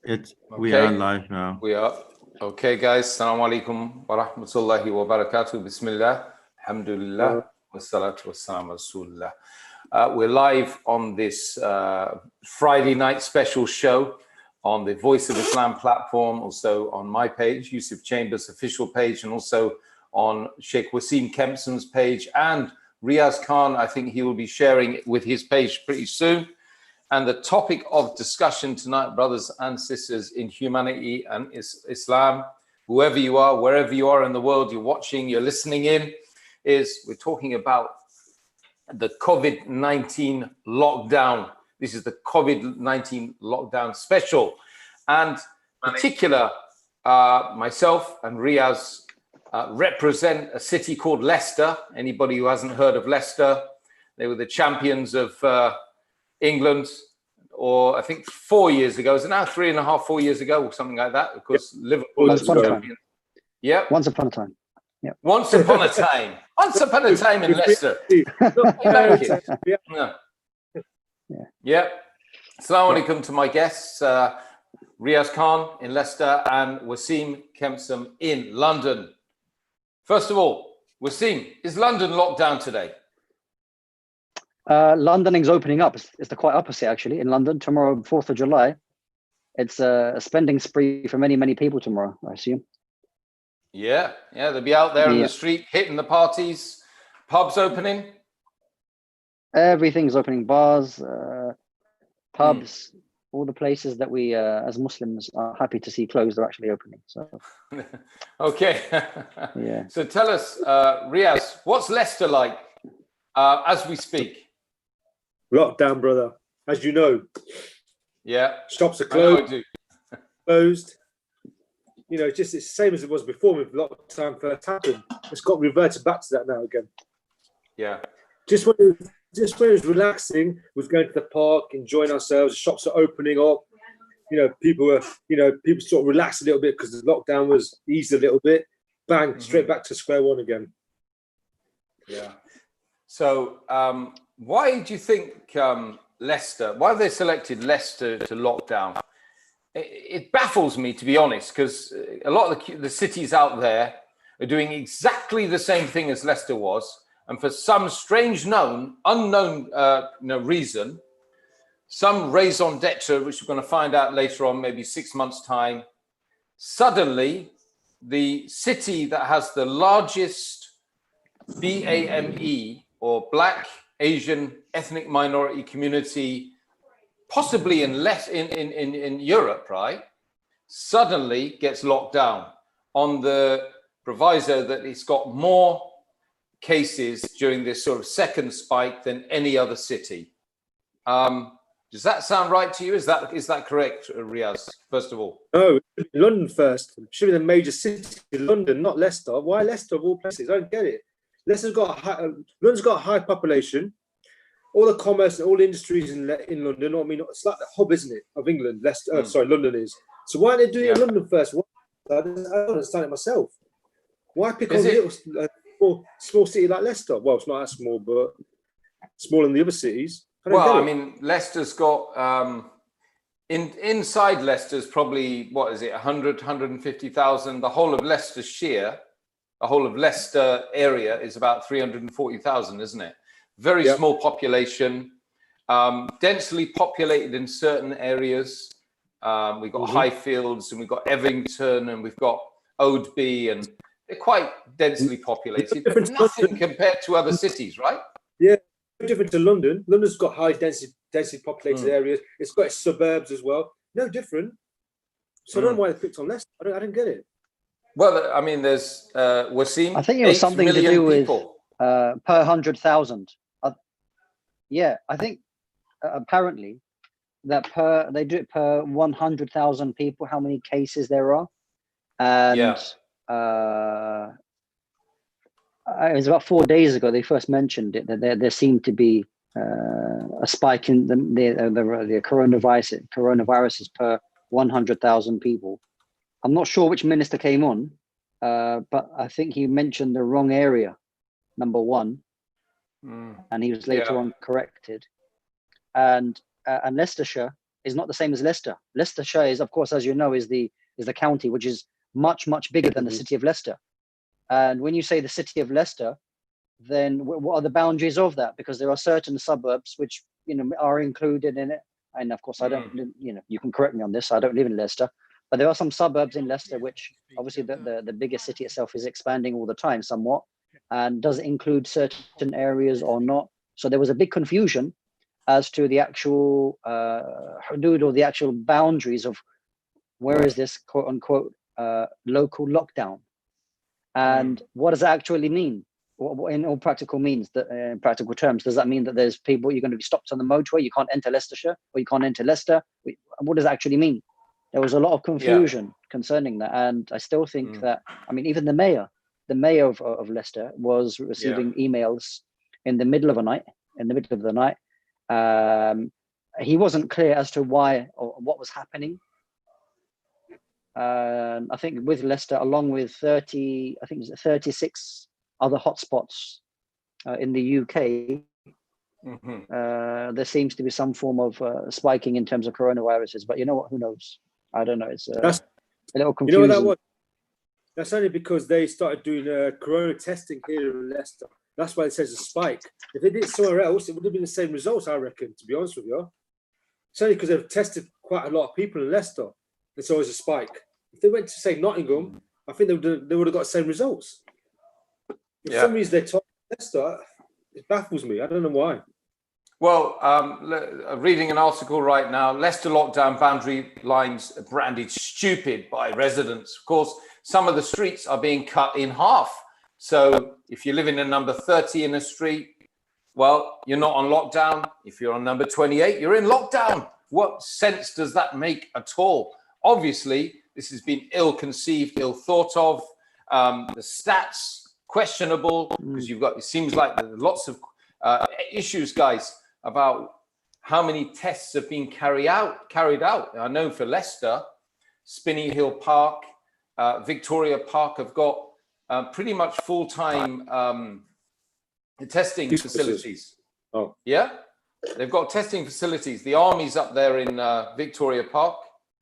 We are Okay, live now. we are. Okay, guys. Assalamu alaikum wa rahmatullahi wa barakatuh. Bismillah. Alhamdulillah. Wassalatu wassalamu ala Rasulillah. We're live on this Friday night special show on the Voice of Islam platform, also on my page, Yusuf Chambers' official page, and also on Sheikh Wasim Kempson's page, and Riaz Khan. I think he will be sharing it with his page pretty soon. And the topic of discussion tonight, brothers and sisters in humanity and Islam, whoever you are, wherever you are in the world, you're watching, you're listening in, is we're talking about the COVID-19 lockdown. This is the COVID-19 lockdown special. And particular, myself and Riaz represent a city called Leicester. Anybody who hasn't heard of Leicester, they were the champions of England, or I think 4 years ago. Is it now 3.5, 4 years ago, or something like that? Because Liverpool was champions. Yeah. Once upon a time. Yeah. Once upon a time. Once upon a time in Leicester. I like it. Yeah. Yeah. Assalamu alaikum to my guests, Riaz Khan in Leicester and Wasim Kempson in London. First of all, Wasim, is London locked down today? London is opening up. It's the quite opposite, actually. In London, tomorrow, 4th of July, it's a spending spree for many, many people tomorrow, I assume. Yeah, they'll be out there in the street, hitting the parties, pubs opening. Everything's opening, bars, pubs, all the places that we, as Muslims, are happy to see closed are actually opening. So, okay. Yeah. So tell us, Riaz, what's Leicester like as we speak? Lockdown, brother. As you know. Yeah. Shops are closed. Closed. You know, it's the same as it was before with lockdown first happened. It's got reverted back to that now again. Yeah. Just when it was relaxing, we was going to the park, enjoying ourselves. The shops are opening up. You know, people sort of relaxed a little bit because the lockdown was eased a little bit. Bang, straight back to square one again. Yeah. So, why do you think Leicester? Why have they selected Leicester to lock down? It baffles me, to be honest, because a lot of the cities out there are doing exactly the same thing as Leicester was, and for some strange unknown reason, some raison d'etre, which we're going to find out later on, maybe 6 months' time, suddenly the city that has the largest BAME, or Black Asian ethnic minority community, possibly in Europe, right? Suddenly gets locked down on the proviso that it's got more cases during this sort of second spike than any other city. Does that sound right to you? Is that correct, Riaz? First of all, no, London first. Should be the major city, London, not Leicester. Why Leicester of all places? I don't get it. London's got a high population. All the commerce and all the industries in London. I mean, it's like the hub, isn't it, of England? London is. So why are they doing it in London first? I don't understand it myself. Why pick on a little small city like Leicester? Well, it's not that small, but smaller than the other cities. I mean, Leicester's got inside Leicester's probably 150,000. The whole of Leicestershire. The whole of Leicester area is about 340,000, isn't it? Very small population, densely populated in certain areas. We've got Highfields, and we've got Evington, and we've got Oadby, and they're quite densely populated. Nothing compared to other cities, right? Yeah, different to London. London's got high densely populated areas. It's got its suburbs as well. No different. So I don't know why they picked on Leicester. I don't get it. Well, I mean, there's Wasim. I think it was something to do with per 100,000. Yeah, I think apparently that they do it per 100,000 people, how many cases there are. And it was about 4 days ago they first mentioned it, that there seemed to be a spike in the coronaviruses per 100,000 people. I'm not sure which minister came on, but I think he mentioned the wrong area, number one, and he was later on corrected. And Leicestershire is not the same as Leicester. Leicestershire is, of course, as you know, is the county which is much bigger than the city of Leicester. And when you say the city of Leicester, then what are the boundaries of that? Because there are certain suburbs which are included in it. And of course, I don't. You can correct me on this. I don't live in Leicester, but there are some suburbs in Leicester which, obviously, the bigger city itself is expanding all the time, somewhat, and does it include certain areas or not? So there was a big confusion as to the actual hudud, or the actual boundaries of where is this quote unquote local lockdown, and what does that actually mean? In all practical means, that in practical terms, does that mean that there's people, you're going to be stopped on the motorway, you can't enter Leicestershire, or you can't enter Leicester? What does that actually mean? There was a lot of confusion concerning that, and I still think that, I mean, even the mayor of Leicester was receiving emails in the middle of the night. He wasn't clear as to why or what was happening. I think with Leicester, along with 36 other hotspots in the UK, there seems to be some form of spiking in terms of coronaviruses. But you know what? Who knows? I don't know. It's a little confusing. You know what that was? That's only because they started doing corona testing here in Leicester. That's why it says a spike. If they did it somewhere else, it would have been the same results, I reckon, to be honest with you. It's only because they've tested quite a lot of people in Leicester. It's always a spike. If they went to, say, Nottingham, I think they would have got the same results. For some reason, they told Leicester, it baffles me. I don't know why. Well, reading an article right now, Leicester lockdown boundary lines branded stupid by residents. Of course, some of the streets are being cut in half. So if you're living in number 30 in a street, well, you're not on lockdown. If you're on number 28, you're in lockdown. What sense does that make at all? Obviously, this has been ill-conceived, ill-thought of. The stats, questionable, because it seems like there's lots of issues, guys, about how many tests have been carried out. I know for Leicester, Spinney Hill Park, Victoria Park have got pretty much full-time testing facilities. Oh, yeah, they've got testing facilities. The army's up there in Victoria Park.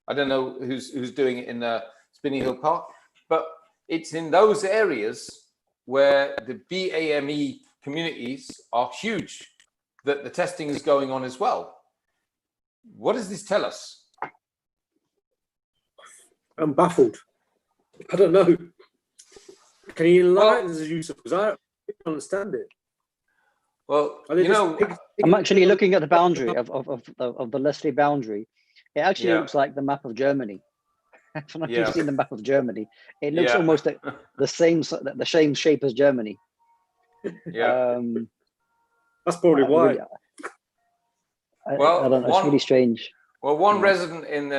I don't know who's doing it in Spinney Hill Park, but it's in those areas where the BAME communities are huge that the testing is going on as well. What does this tell us? I'm baffled. I don't know. Can you enlighten us, Yusuf? Because I don't understand it. Well, I'm actually looking at the boundary of the Leicester boundary. It actually looks like the map of Germany. I don't know if you've seen the map of Germany. It looks almost like the same shape as Germany. Yeah. That's probably why. I don't know. It's really strange. Well, one resident in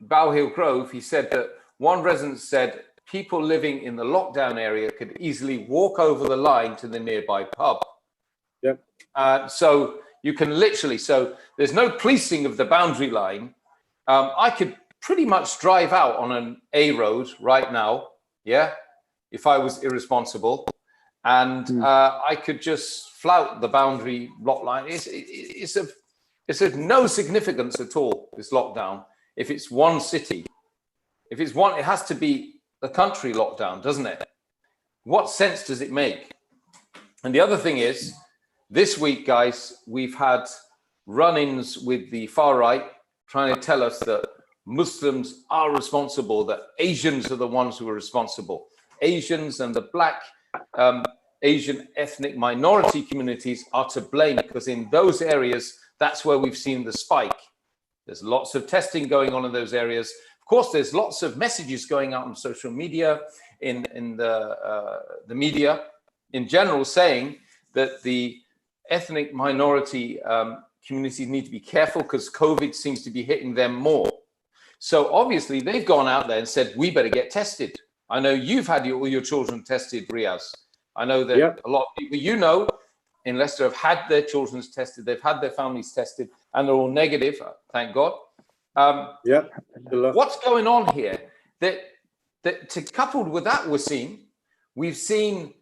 Bow Hill Grove, he said that one resident said people living in the lockdown area could easily walk over the line to the nearby pub. Yep. So you can literally, so there's no policing of the boundary line. I could pretty much drive out on an A road right now, if I was irresponsible, and I could just flout the boundary lot line. It's of no significance at all, this lockdown. If it's one city, if it's one, it has to be the country lockdown, doesn't it? What sense does it make? And the other thing is, this week, guys, we've had run-ins with the far right trying to tell us that Muslims are responsible, that Asians are the ones who are responsible. Asians and the black Asian ethnic minority communities are to blame, because in those areas, that's where we've seen the spike. There's lots of testing going on in those areas. Of course, there's lots of messages going out on social media, in the media in general, saying that the ethnic minority communities need to be careful because COVID seems to be hitting them more. So obviously they've gone out there and said, we better get tested. I know you've had all your children tested, Riaz. I know that a lot of people in Leicester have had their children tested, they've had their families tested, and they're all negative, thank God. What's going on here? Coupled with that, Wasim, we've seen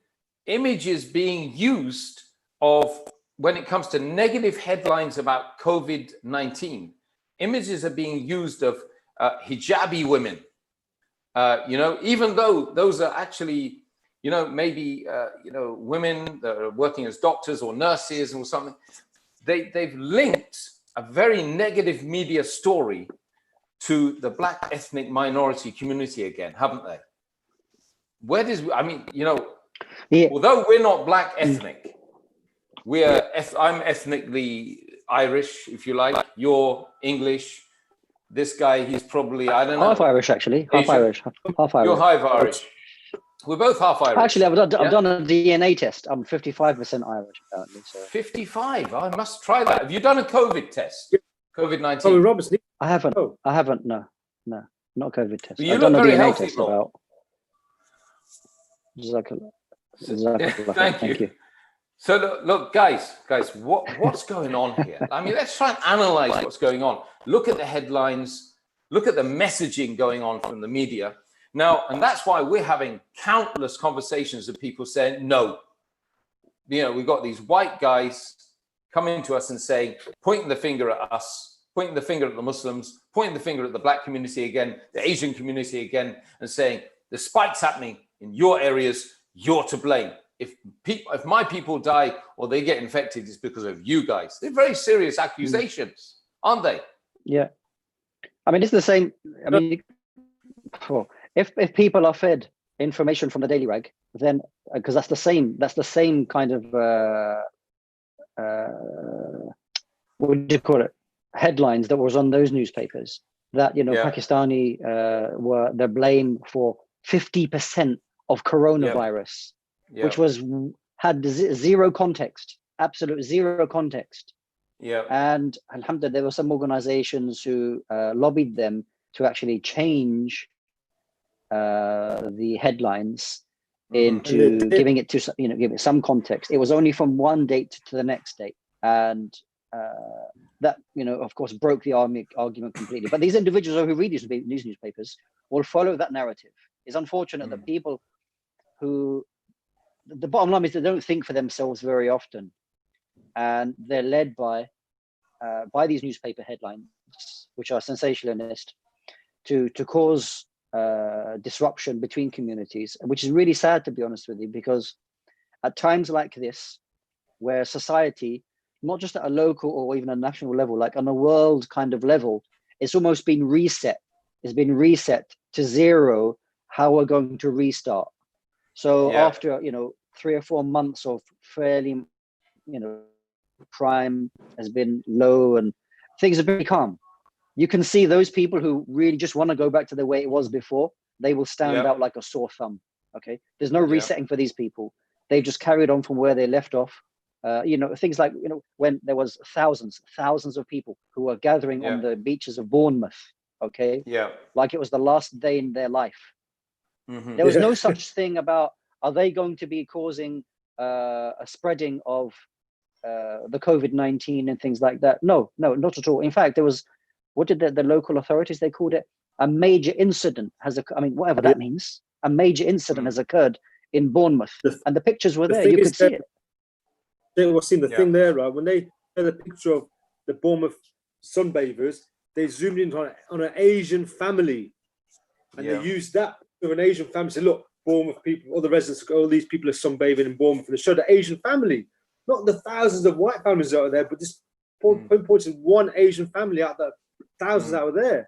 images being used of when it comes to negative headlines about COVID-19, images are being used of hijabi women, even though those are actually, maybe, women that are working as doctors or nurses or something. They've linked a very negative media story to the Black ethnic minority community again, haven't they? Although we're not Black ethnic, I'm ethnically Irish, if you like. You're English. This guy, he's probably, I don't know. Half Irish, actually. Half Irish. You're half Irish. We're both half Irish. Actually, I've done a DNA test. I'm 55% Irish, apparently. So. 55? I must try that. Have you done a COVID test? COVID-19? Tommy Robertson. I haven't. Oh. I haven't. No, not COVID test. But you look very healthy, bro. Thank you. So look, guys, what's going on here? I mean, let's try and analyze what's going on. Look at the headlines. Look at the messaging going on from the media. Now, and that's why we're having countless conversations with people saying, no, we've got these white guys coming to us and saying, pointing the finger at us, pointing the finger at the Muslims, pointing the finger at the Black community again, the Asian community again, and saying, the spike's happening in your areas, you're to blame. If my people die or they get infected, it's because of you guys. They're very serious accusations, aren't they? Yeah. I mean, it's the same. I mean, if people are fed information from the Daily Rag, then because that's the same kind of what do you call it? Headlines that was on those newspapers that Pakistani they're blamed for 50% of coronavirus. Yeah. Which had zero context, absolute zero context. Yeah. And alhamdulillah, there were some organizations who lobbied them to actually change the headlines into giving it to give it some context. It was only from one date to the next date, and that of course broke the argument completely. But these individuals who read these newspapers will follow that narrative. It's unfortunate that people who the bottom line is they don't think for themselves very often, and they're led by these newspaper headlines, which are sensationalist, to cause disruption between communities, which is really sad, to be honest with you, because at times like this, where society, not just at a local or even a national level, like on a world kind of level, it's almost been reset. It's been reset to zero. How we're going to restart. So after 3 or 4 months of fairly, crime has been low and things have been calm, you can see those people who really just want to go back to the way it was before. They will stand out like a sore thumb. Okay, there's no resetting for these people. They've just carried on from where they left off. Things like when there was thousands of people who were gathering on the beaches of Bournemouth. Okay, like it was the last day in their life. Mm-hmm. There was no such thing about, are they going to be causing a spreading of the COVID-19 and things like that? No, not at all. In fact, there was, what did the local authorities, they called it a major incident whatever that means. A major incident has occurred in Bournemouth, and the pictures were there. You could see it. They were seeing the thing there, right? When they had a picture of the Bournemouth sunbathers, they zoomed in on an Asian family, and they used that of an Asian family. Say, look, Bournemouth people, all the residents, all these people are sunbathing in Bournemouth, and they showed the Asian family, not the thousands of white families out there, but just pointing one Asian family out there, thousands out there.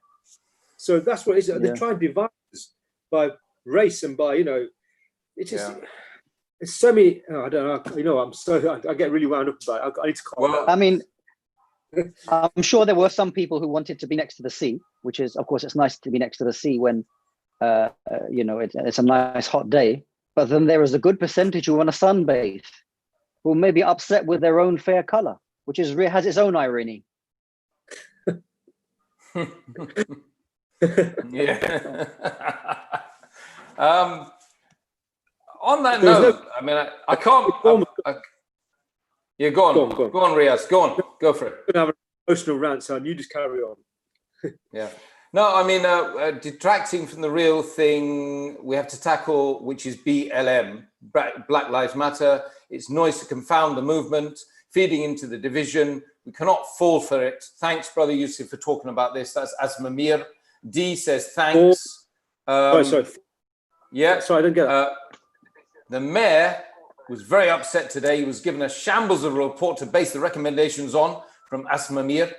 So that's what it is. They're trying to divide us by race and by it's just it's so many. I don't know. I get really wound up about it. I need to calm down. I mean, I'm sure there were some people who wanted to be next to the sea, which is, of course, it's nice to be next to the sea when it's a nice hot day. But then there is a good percentage who want to sunbathe, who may be upset with their own fair color, which has its own irony. On that note, I mean, I can't. Go on, Riaz. Go for it. I'm gonna have an emotional rant, son. You just carry on. No, I mean, detracting from the real thing we have to tackle, which is BLM, Black Lives Matter. It's noise to confound the movement. feeding into the division. We cannot fall for it. Thanks, Brother Yusuf, for talking about this. That's Asmamir. D says thanks. Sorry. Yeah. Sorry, I didn't get that. The mayor was very upset today. He was given a shambles of a report to base the recommendations on from Asmamir.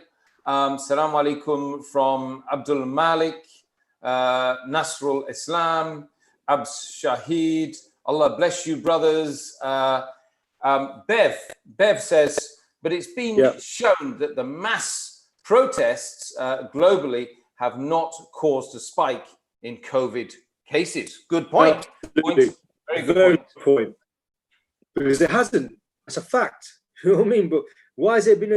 Salam alaikum from Abdul Malik, Nasrul Islam, Abs Shahid. Allah bless you, brothers. Bev says, but it's been shown that the mass protests globally have not caused a spike in COVID cases. Good point. Very good point. Because it hasn't. It's a fact. You know what I mean? But why has there been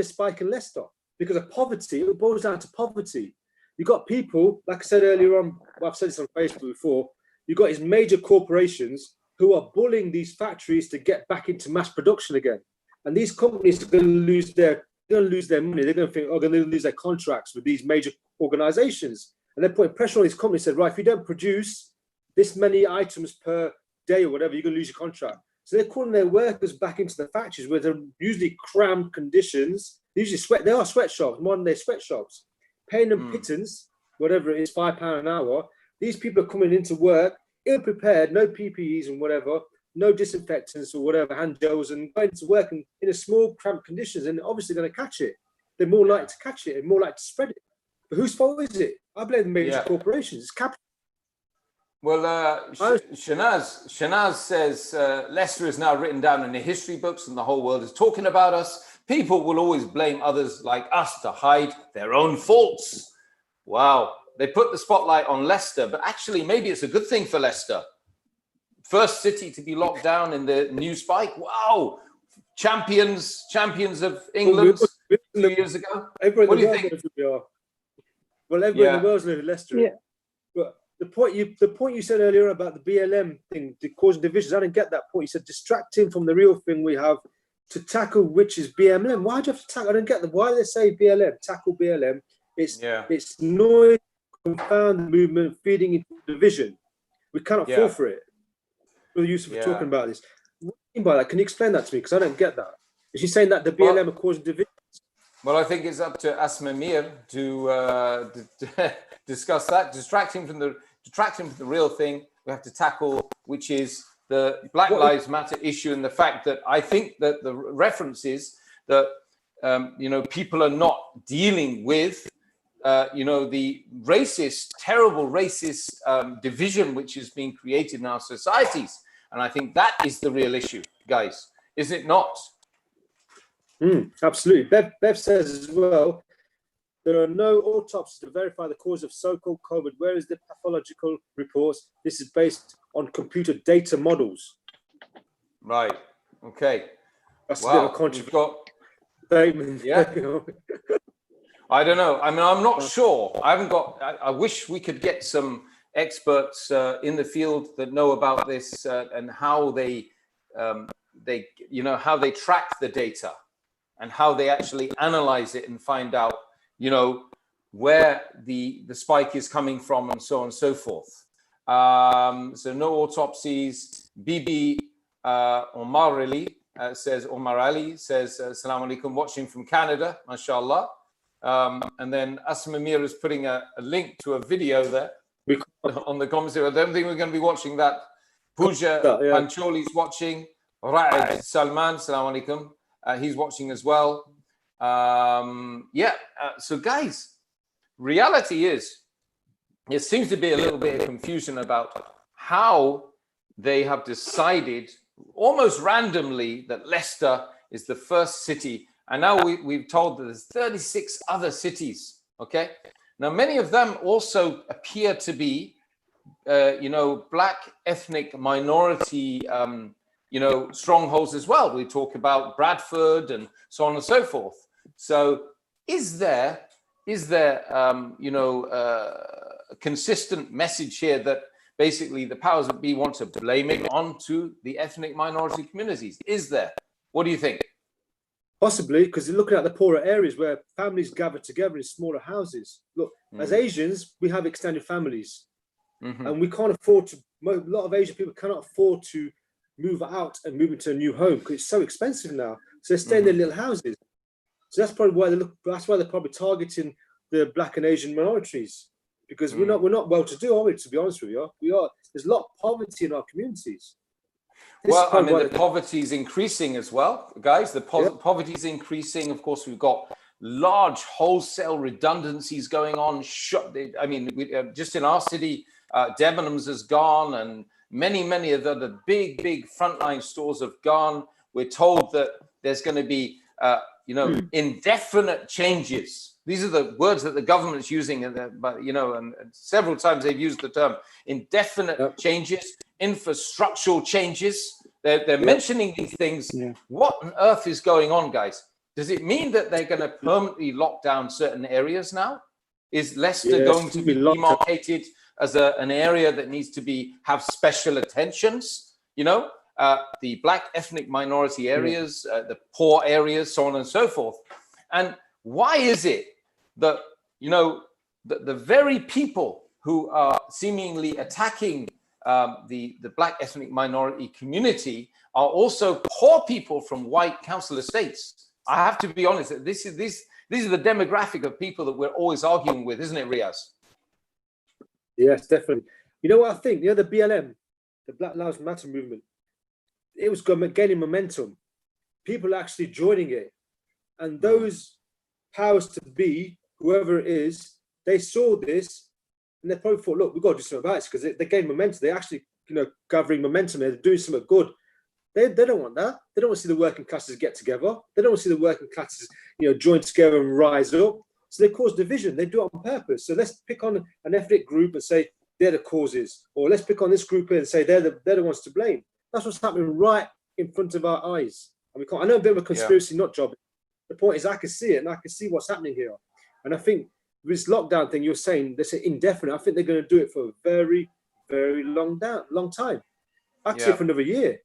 a spike in Leicester? Because of poverty. It boils down to poverty. You got people, like I said earlier on, I've said this on Facebook before, you got these major corporations who are bullying these factories to get back into mass production again. And these companies are going to lose their money. They're going to think, they're going to lose their contracts with these major organizations. And they're putting pressure on these companies, said, right, if you don't produce this many items per day or whatever, you're going to lose your contract. So they're calling their workers back into the factories where they're usually cramped conditions. They are sweatshops, modern day sweatshops, paying them pittance, whatever it is, £5 an hour. These people are coming into work ill-prepared, no PPEs and whatever, no disinfectants or whatever, hand gels, and going to work in a small, cramped conditions, and obviously going to catch it. They're more likely to catch it and more likely to spread it. But whose fault is it? I blame the major corporations. It's capital. Well, Shanaz says Leicester is now written down in the history books and the whole world is talking about us. People will always blame others like us to hide their own faults. Wow. They put the spotlight on Leicester, but actually maybe it's a good thing for Leicester. First city to be locked down in the new spike. Wow. Champions of England 2 years ago. What do you think? Well, everyone in the world's living in Leicester. Yeah. But the point you said earlier about the BLM thing, the causing divisions, I didn't get that point. You said distracting from the real thing we have to tackle, which is BLM. Why do you have to tackle? I didn't get that. Why do they say BLM? Tackle BLM. It's noise, confound the movement, feeding into division. We cannot fall for it. Brother Yusuf was talking about this. What do you mean by that? Can you explain that to me? Because I don't get that. Is she saying that the BLM are causing division? Well, I think it's up to Asmamir to discuss that. Distracting from the real thing we have to tackle, which is the Black Lives Matter issue, and the fact that I think that the reference is that people are not dealing with the terrible racist division which is being created in our societies, and I think that is the real issue, guys. Is it not? Absolutely. Bev says as well, there are no autopsies to verify the cause of so-called COVID. Where is the pathological reports? This is based on computer data models. Right. Okay. That's a bit of a controversial statement. Yeah. I don't know. I mean, I'm not sure. I wish we could get some experts in the field that know about this and how they track the data and how they actually analyze it and find out, where the spike is coming from and so on and so forth. So no autopsies. Bibi Omar Ali says, Assalamu alaikum, watching from Canada, mashallah. And then Asmamir is putting a link to a video there on the comments. I don't think we're going to be watching that. Pooja Pancholi's watching. Riaz Salman, Assalamu alaikum. He's watching as well. So guys, reality is, there seems to be a little bit of confusion about how they have decided almost randomly that Leicester is the first city. And now we've told that there's 36 other cities, okay? Now, many of them also appear to be, Black ethnic minority, strongholds as well. We talk about Bradford and so on and so forth. So is there a consistent message here that basically the powers that be want to blame it onto the ethnic minority communities? Is there? What do you think? Possibly, because you're looking at the poorer areas where families gather together in smaller houses. Look, as Asians, we have extended families, and we can't afford to. A lot of Asian people cannot afford to move out and move into a new home because it's so expensive now. So they stay in their little houses. So that's probably why they're probably targeting the Black and Asian minorities, because we're not well to do, are we? To be honest with you, there's a lot of poverty in our communities. Well, I mean, the poverty is increasing as well, guys. The poverty is increasing. Of course, we've got large wholesale redundancies going on. I mean, just in our city, Debenhams has gone, and many of the big frontline stores have gone. We're told that there's going to be, indefinite changes. These are the words that the government's using, and several times they've used the term indefinite changes, infrastructural changes. They're mentioning these things. Yeah. What on earth is going on, guys? Does it mean that they're going to permanently lock down certain areas now? Is Leicester going to be demarcated as an area that needs to have special attentions? The Black ethnic minority areas, the poor areas, so on and so forth. And why is it that, the very people who are seemingly attacking the Black ethnic minority community are also poor people from white council estates? I have to be honest, this is the demographic of people that we're always arguing with, isn't it, Riaz? Yes, definitely. You know what I think? The BLM, the Black Lives Matter movement, it was gaining momentum. People are actually joining it. And those powers to be, whoever it is, they saw this and they probably thought, look, we've got to do something about it, because they gain momentum. They're actually, gathering momentum. They're doing something good. They don't want that. They don't want to see the working classes get together. They don't want to see the working classes, join together and rise up. So they cause division. They do it on purpose. So let's pick on an ethnic group and say they're the causes, or let's pick on this group and say they're the ones to blame. That's what's happening right in front of our eyes. And I know a bit of a conspiracy nut job. The point is, I can see it and I can see what's happening here. And I think this lockdown thing you're saying, they say indefinite. I think they're going to do it for a very, very long time. I'd say for another year.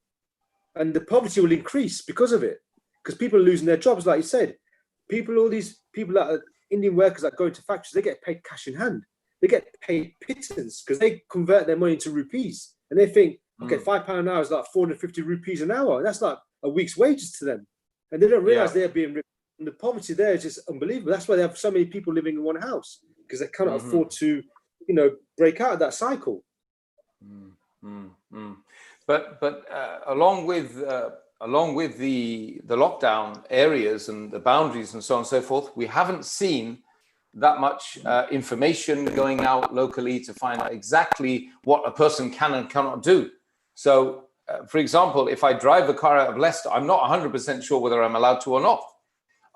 And the poverty will increase because of it. Because people are losing their jobs, like you said. All these people that are Indian workers that go into factories, they get paid cash in hand. They get paid pittance because they convert their money into rupees. And they think, okay, £5 an hour is like 450 rupees an hour. That's like a week's wages to them. And they don't realize they're being ripped. And the poverty there is just unbelievable. That's why they have so many people living in one house, because they cannot afford to, break out of that cycle. But along with the lockdown areas and the boundaries and so on and so forth, we haven't seen that much information going out locally to find out exactly what a person can and cannot do. So, for example, if I drive a car out of Leicester, I'm not 100% sure whether I'm allowed to or not.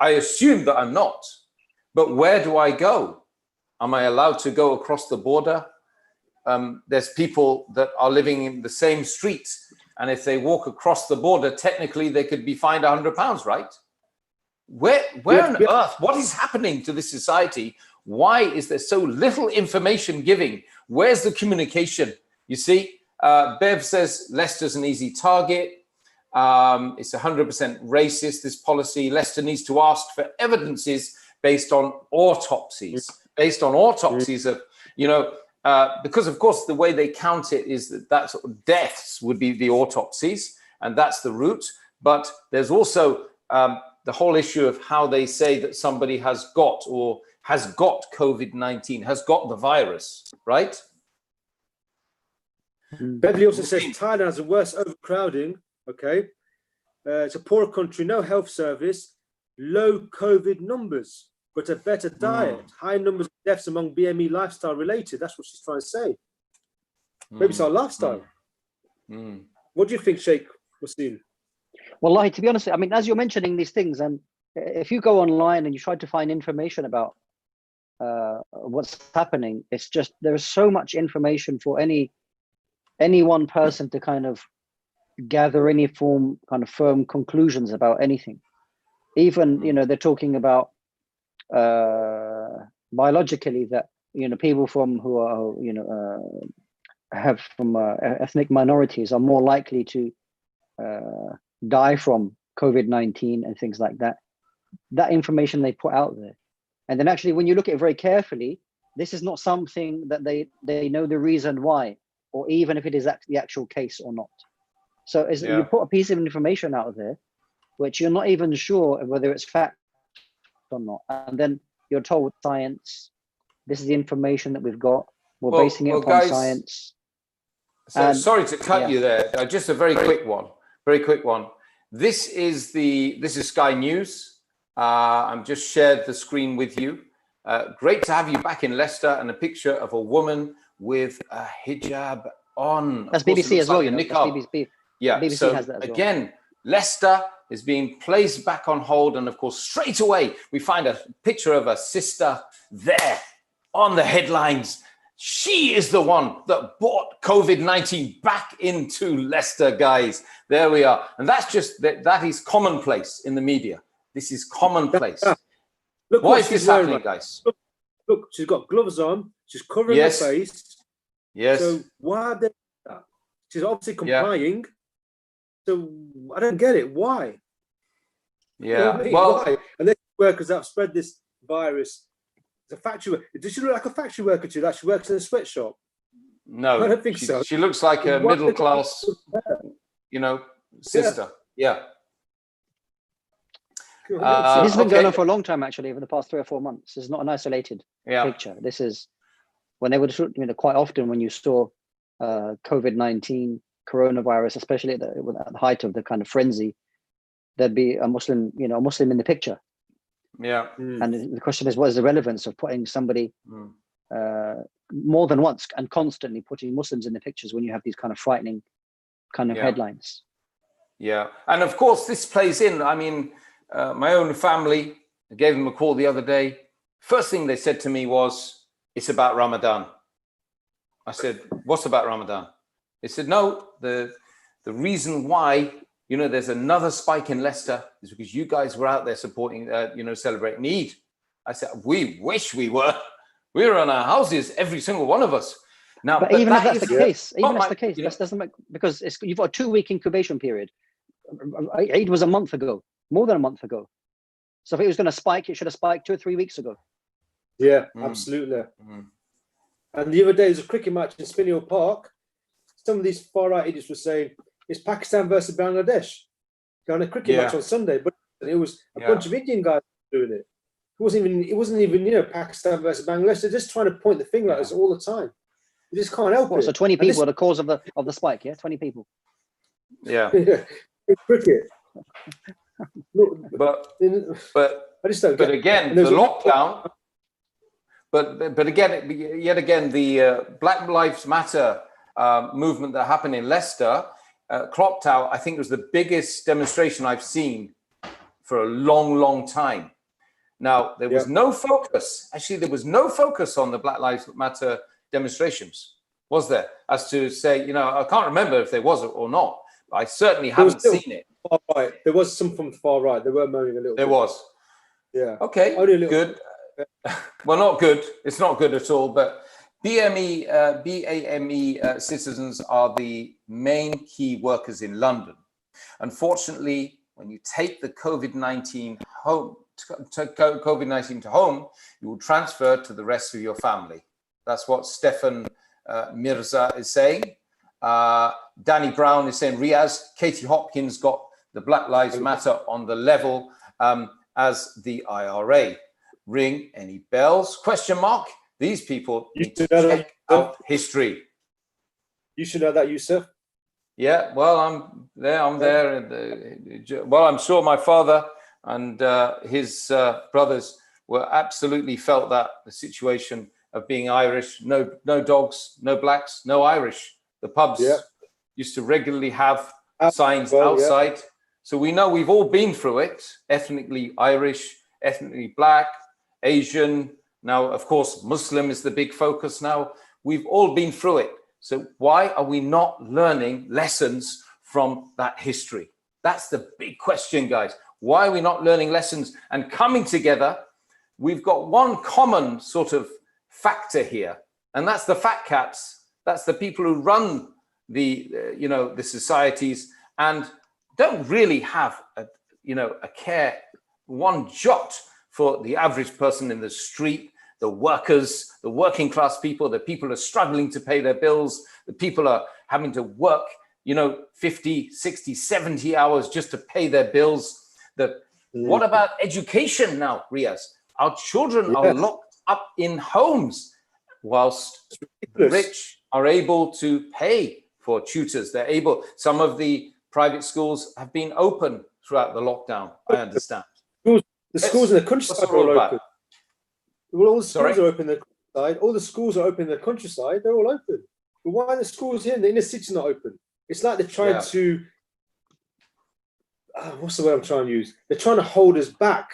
I assume that I'm not. But where do I go? Am I allowed to go across the border? There's people that are living in the same street, and if they walk across the border, technically they could be fined £100, right? Where on earth, what is happening to this society? Why is there so little information giving? Where's the communication? You see, Bev says Leicester's an easy target. It's 100% racist, this policy. Leicester needs to ask for evidences based on autopsies, of, because of course the way they count it is that sort of deaths would be the autopsies, and that's the route. But there's also the whole issue of how they say that somebody has got COVID-19, has got the virus, right? Beverly also says Thailand has the worst overcrowding. Okay, it's a poor country, no health service, low COVID numbers, but a better diet, high numbers of deaths among BME lifestyle related. That's what she's trying to say. Maybe it's our lifestyle. What do you think, Sheikh Wasim? Wallahi, to be honest, I mean, as you're mentioning these things, and if you go online and you try to find information about what's happening, it's just, there's so much information for any one person to kind of gather any form, kind of firm conclusions about anything. Even, they're talking about biologically that, people who are, have from ethnic minorities are more likely to die from COVID-19 and things like that. That information they put out there. And then actually, when you look at it very carefully, this is not something that they know the reason why, or even if it is the actual case or not. So you put a piece of information out there, which you're not even sure whether it's fact or not, and then you're told science. This is the information that we've got. We're basing it upon science. So sorry to cut you there. Just a very quick one. Very quick one. This is Sky News. I'm just shared the screen with you. Great to have you back in Leicester, and a picture of a woman with a hijab on. That's BBC as well. Like That's BBC. Yeah. BBC so has that as well. Again, Leicester is being placed back on hold, and of course, straight away we find a picture of a sister there on the headlines. She is the one that brought COVID-19 back into Leicester, guys. There we are. And that's just, that is commonplace in the media. This is commonplace. Look Why is this happening, guys? Look, she's got gloves on. She's covering her face. Yes. So why are they that? She's obviously complying. So I don't get it. Why? Yeah. You know what I mean? Well, why? And then workers that have spread this virus. A factory. Does she look like a factory worker to you? That she works in a sweatshop? No, I don't think so. She looks like a middle class, sister. Yeah. This has been going on for a long time, actually, over the past 3 or 4 months. It's not an isolated picture. This is when they would, quite often when you saw COVID-19, coronavirus, especially at the height of the kind of frenzy, there'd be a Muslim in the picture. Yeah. And the question is, what is the relevance of putting somebody more than once and constantly putting Muslims in the pictures when you have these kind of frightening headlines? Yeah. And of course, this plays in. I mean, my own family, I gave them a call the other day. First thing they said to me was, it's about Ramadan. I said, what's about Ramadan? They said, no, the reason why there's another spike in Leicester is because you guys were out there supporting, celebrating Eid. I said, we wish we were. We were in our houses, every single one of us. Now, but even if that's the case, that doesn't make, because you've got a 2-week incubation period. Eid was a month ago, more than a month ago. So if it was going to spike, it should have spiked 2 or 3 weeks ago. Yeah, absolutely. And the other day, there's a cricket match in Spinhill Park. Some of these far-right idiots were saying, it's Pakistan versus Bangladesh. On a cricket match on Sunday, but it was a bunch of Indian guys doing it. It wasn't even Pakistan versus Bangladesh. They're just trying to point the finger at us all the time. You just can't help it. So 20 people are the cause of the spike, 20 people. Yeah. It's cricket. But I just don't get it. Again, the lockdown. But again, yet again, the Black Lives Matter movement that happened in Leicester, clocked out. I think it was the biggest demonstration I've seen for a long, long time. Now, there was no focus. Actually, there was no focus on the Black Lives Matter demonstrations, was there? As to say, I can't remember if there was or not. But I certainly haven't seen it. Far right. There was some from the far right. They were moaning a little bit. There was. Yeah. Okay, good. Well, not good. It's not good at all. But BAME citizens are the main key workers in London. Unfortunately, when you take the COVID-19 to home, you will transfer to the rest of your family. That's what Stefan Mirza is saying. Danny Brown is saying, Riaz, Katie Hopkins got the Black Lives Matter on the level as the IRA. Ring any bells? Question mark. These people need to check out history. You should know that, Yusuf. Yeah, well, I'm there. Well, I'm sure my father and his brothers were absolutely felt that the situation of being Irish, no dogs, no blacks, no Irish. The pubs used to regularly have signs outside. So we know we've all been through it, ethnically Irish, ethnically black, Asian. Now, of course, Muslim is the big focus now. We've all been through it. So why are we not learning lessons from that history? That's the big question, guys. Why are we not learning lessons and coming together? We've got one common sort of factor here, and that's the fat cats. That's the people who run the societies and don't really have a care one jot for the average person in the street, the workers, the working class people, the people who are struggling to pay their bills, the people are having to work 50, 60, 70 hours just to pay their bills. What about education now, Riaz? Our children are locked up in homes whilst rich are able to pay for tutors. Some of the private schools have been open throughout the lockdown, I understand. The schools in the countryside are all open. Well, all the schools are open in the countryside. All the schools are open in the countryside. They're all open. But why are the schools here in the inner city not open? It's like they're trying to, what's the word I'm trying to use? They're trying to hold us back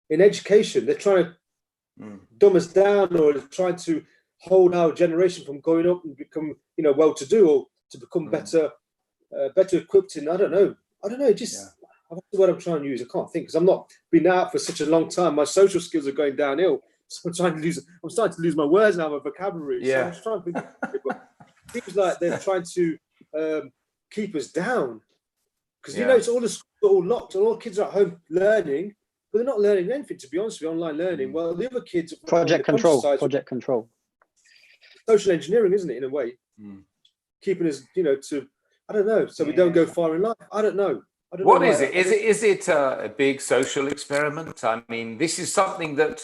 in education. They're trying to dumb us down, or they're trying to hold our generation from going up and become, well-to-do, or to become better equipped in, I don't know. What's the word I'm trying to use? I can't think, because I'm not been out for such a long time. My social skills are going downhill. So I'm starting to lose my words now, my vocabulary. Yeah. So I'm just trying to think of it, but it seems like they're trying to keep us down. Because, it's all the schools are all locked, and all the kids are at home learning, but they're not learning anything, to be honest with you, online learning. Well, the other kids... Project control. Social engineering, isn't it, in a way? Keeping us, I don't know, so we don't go far in life. I don't know. What is it? Is it a big social experiment? I mean, this is something that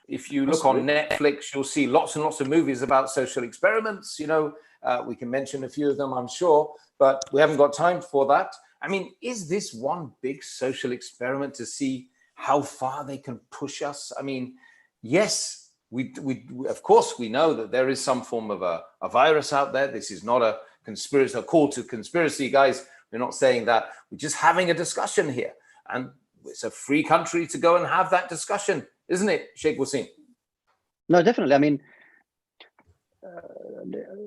if you look on Netflix, you'll see lots and lots of movies about social experiments. We can mention a few of them, I'm sure, but we haven't got time for that. I mean, is this one big social experiment to see how far they can push us? I mean, yes, we of course we know that there is some form of a virus out there. This is not a conspiracy, a call to conspiracy, guys. We're not saying that. We're just having a discussion here, and it's a free country to go and have that discussion, isn't it, Sheikh Wasim? No, definitely. I mean,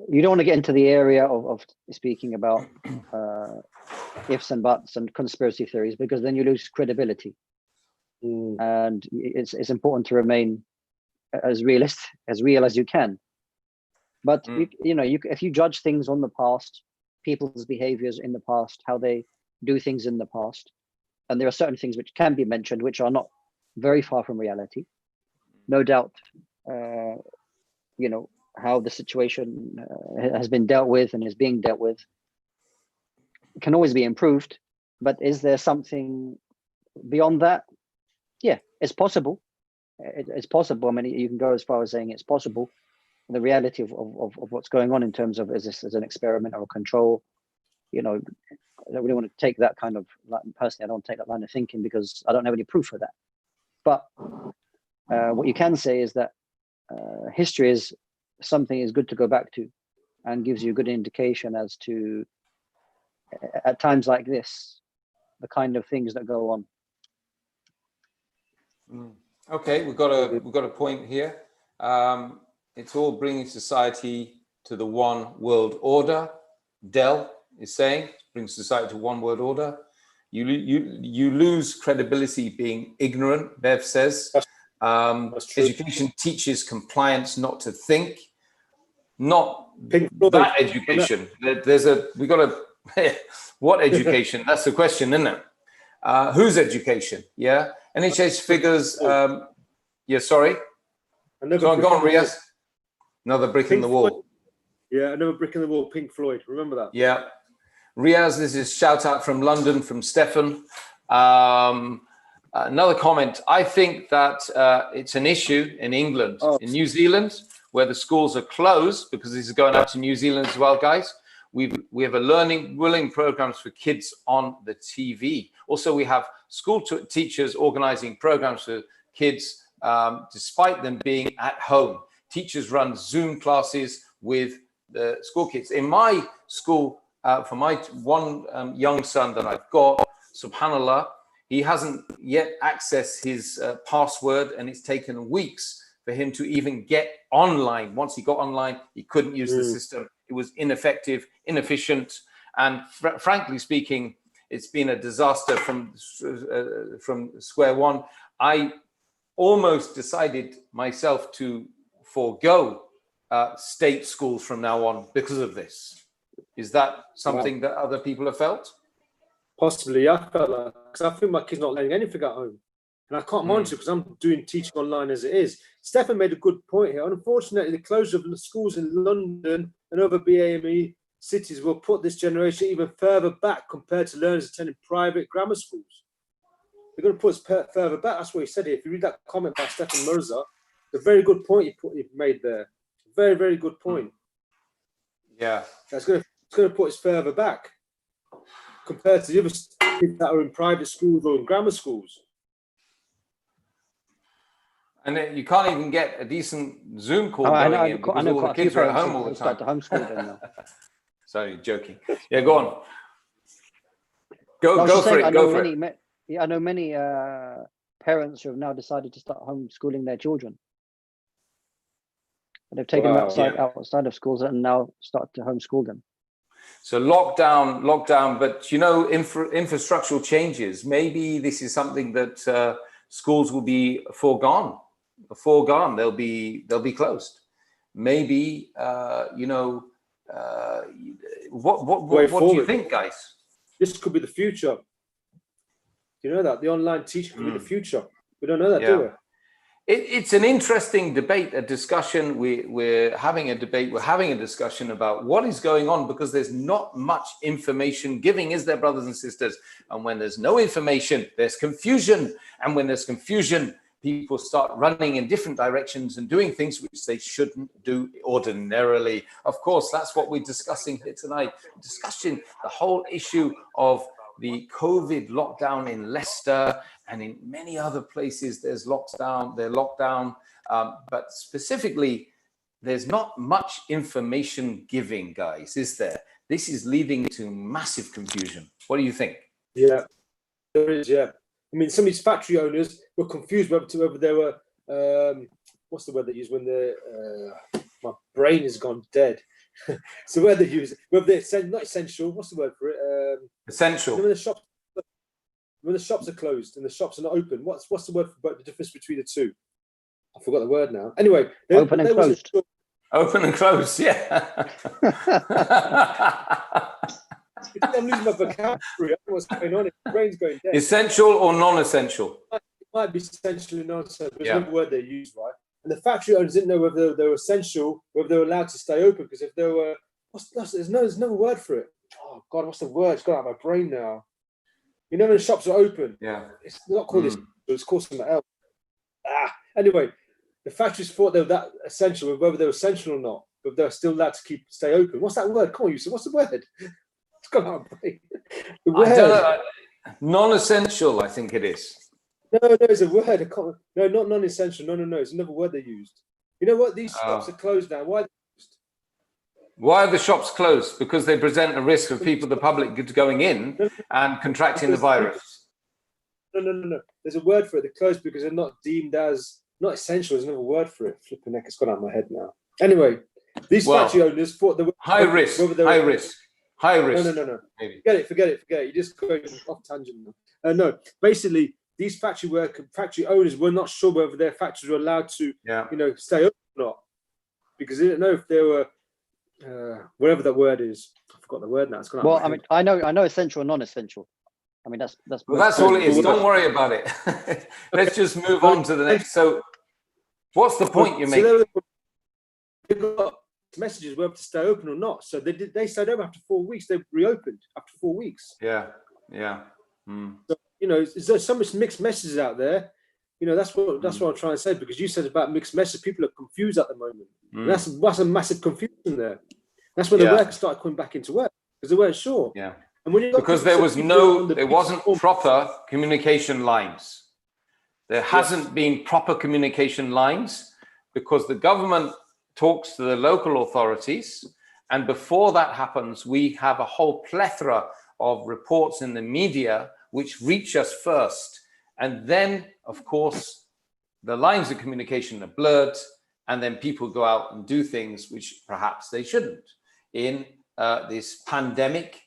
you don't want to get into the area of speaking about ifs and buts and conspiracy theories, because then you lose credibility. And it's important to remain as real as you can. But if you judge things on the past, people's behaviors in the past, how they do things in the past, and there are certain things which can be mentioned which are not very far from reality. No doubt, how the situation has been dealt with and is being dealt with can always be improved. But is there something beyond that? Yeah, it's possible. It's possible. I mean, you can go as far as saying it's possible. The reality of what's going on in terms of, is this as an experiment or a control? I don't really want to take that kind of, personally, I don't take that line of thinking, because I don't have any proof of that. But what you can say is that history is something is good to go back to, and gives you a good indication as to, at times like this, the kind of things that go on. Okay, we've got a point here. It's all bringing society to the one world order. Dell is saying, bring society to one world order. You lose credibility being ignorant, Bev says. That's true. Education teaches compliance, not to think. Not that education. What education? That's the question, isn't it? Whose education? Yeah. NHS figures. Sorry. Go on, Riaz. Another brick in the wall. Yeah, another brick in the wall. Pink Floyd. Remember that? Yeah. Riaz, this is shout out from London from Stefan. Another comment. I think that it's an issue in England, in New Zealand, where the schools are closed, because this is going out to New Zealand as well, guys. We have a learning programs for kids on the TV. Also, we have school teachers organizing programs for kids, despite them being at home. Teachers run Zoom classes with the school kids. In my school, for my one young son that I've got, subhanAllah, he hasn't yet accessed his password, and it's taken weeks for him to even get online. Once he got online, he couldn't use the system. It was ineffective, inefficient, and frankly speaking, it's been a disaster from square one. I almost decided myself to forego state schools from now on because of this. Is that something that other people have felt? Possibly, I felt like, because I think my kid's not learning anything at home, and I can't monitor because I'm doing teaching online as it is. Stefan made a good point here. Unfortunately, the closure of the schools in London and over BAME cities will put this generation even further back compared to learners attending private grammar schools. They're going to put us further back. That's what he said here. If you read that comment by Stefan Mirza, it's a very good point you've made there. Very, very good point. Yeah. It's going to put us further back compared to the other kids that are in private schools or in grammar schools. And then you can't even get a decent Zoom call I going in because all the kids are at home all the time. Start to homeschool them now. Sorry, joking. Yeah, go on. Go for it. Go for it. I know many parents who have now decided to start homeschooling their children. They've taken them outside of schools and now start to homeschool them. So lockdown, but you know, infrastructural changes. Maybe this is something that schools will be foregone. They'll be closed. Maybe you know, what do you think, guys? This could be the future. You know that the online teaching could be the future. We don't know that, do we? It's an interesting debate, a discussion. We're having a debate. We're having a discussion about what is going on because there's not much information giving, is there, brothers and sisters? And when there's no information, there's confusion. And when there's confusion, people start running in different directions and doing things which they shouldn't do ordinarily. Of course, that's what we're discussing here tonight. Discussing the whole issue of the COVID lockdown in Leicester and in many other places. There's lockdown, but specifically, there's not much information giving, guys, is there? This is leading to massive confusion. What do you think? Yeah, there is. Yeah, I mean, some of these factory owners were confused whether they were what's the word they use when my brain has gone dead. So whether they use whether they're not essential. What's the word for it? Essential. When the shops are closed and the shops are not open, what's the word for the difference between the two? I forgot the word now. Anyway, open and closed. Open and closed. Yeah. I'm losing my vocabulary. I don't know what's going on. My brain's going dead. Essential or non-essential? It might be essential and non-essential. There's another word they use, right? And the factory owners didn't know whether they were essential, whether they were allowed to stay open. Because if they were, there's no word for it. Oh God, what's the word? It's gone out of my brain now. You know when the shops are open. Yeah. It's not called this. It's called something else. Anyway, the factories thought they were that essential, whether they were essential or not, but they're still allowed to stay open. What's that word? Come on, Yusuf. What's the word? It's gone out of my brain. The word. I don't know. Non-essential, I think it is. No, it's a word. No, not non-essential. No. It's another word they used. You know what? These shops are closed now. Why? Why are the shops closed? Because they present a risk of people, the public, going in and contracting the virus. No. There's a word for it. They're closed because they're not deemed as not essential. There's another word for it. Flipping neck, it's gone out of my head now. Anyway, these factory owners thought they were high risk. No. Maybe. Forget it. You're just going off tangent now. No, basically, these factory owners were not sure whether their factories were allowed to, stay open or not, because they didn't know if they were, whatever that word is. I forgot the word now. It's gone out. Well, I mean, I know essential and non-essential. I mean, that's all it is. Don't worry about it. Let's just move on to the next. So, what's the point you're making? They got messages whether to stay open or not. So they stayed open after 4 weeks. They reopened after 4 weeks. Yeah. So, there's so much mixed messages out there. That's what I'm trying to say, because you said about mixed messages. People are confused at the moment. That's a massive confusion there. That's when the workers started coming back into work because they weren't sure. Yeah. And when because there wasn't proper communication lines. There hasn't been proper communication lines because the government talks to the local authorities, and before that happens, we have a whole plethora of reports in the media which reach us first, and then, of course, the lines of communication are blurred, and then people go out and do things which perhaps they shouldn't. In this pandemic